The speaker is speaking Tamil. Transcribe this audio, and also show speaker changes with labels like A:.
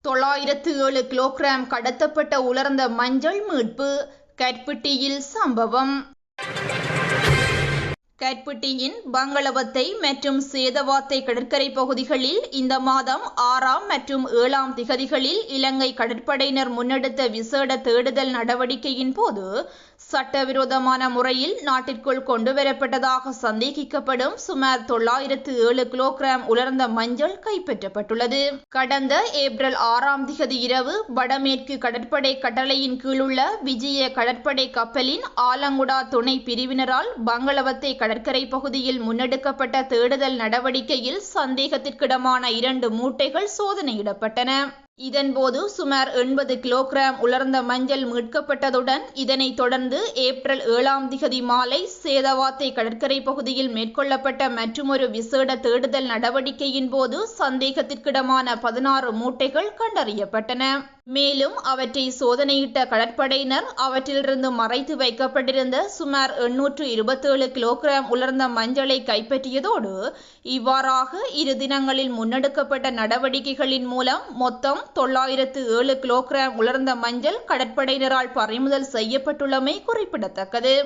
A: 907 கிலோகிராம் கடத்தப்பட்ட உலர்ந்த மஞ்சள் மீட்பு. கர்பிட்டியில் சம்பவம். கர்பிட்டியின் பங்களவத்தை மற்றும் சேதவாத்தை கடற்கரை பகுதிகளில் இந்த மாதம் 6 மற்றும் 7 திகதிகளில் இலங்கை கடற்படையினர் முன்னெடுத்த விசேட தேடுதல் நடவடிக்கையின் போது சட்டவிரோதமான முறையில் நாட்டிற்குள் கொண்டுவரப்பட்டதாக சந்தேகிக்கப்படும் சுமார் 907 கிலோகிராம் உலர்ந்த மஞ்சள் கைப்பற்றப்பட்டுள்ளது. கடந்த ஏப்ரல் 6 திகதி இரவு வடமேற்கு கடற்படை கட்டளையின் கீழுள்ள விஜய கடற்படை கப்பலின் ஆலங்குடா துணை பிரிவினரால் பங்களவத்தை கடற்கரை பகுதியில் முன்னெடுக்கப்பட்ட தேடுதல் நடவடிக்கையில் சந்தேகத்திற்கிடமான 2 மூட்டைகள் சோதனையிடப்பட்டன. இதன்போது சுமார் 80 கிலோகிராம் உலர்ந்த மஞ்சள் மீட்கப்பட்டதுடன் இதனைத் தொடர்ந்து ஏப்ரல் 7 திகதி மாலை சேதவாத்தை கடற்கரை பகுதியில் மேற்கொள்ளப்பட்ட மற்றுமொரு விசேட தேடுதல் நடவடிக்கையின் போது சந்தேகத்திற்கிடமான 16 மூட்டைகள் கண்டறியப்பட்டன. மேலும் அவற்றை சோதனையிட்ட கடற்படையினர் அவற்றிலிருந்து மறைத்து வைக்கப்பட்டிருந்த சுமார் 827 கிலோகிராம் உலர்ந்த மஞ்சளை கைப்பற்றியதோடு இவ்வாறாக 2 தினங்களில் முன்னெடுக்கப்பட்ட நடவடிக்கைகளின் மூலம் மொத்தம் 907 கிலோகிராம் உலர்ந்த மஞ்சள் கடற்படையினரால் பறிமுதல் செய்யப்பட்டுள்ளமை குறிப்பிடத்தக்கது.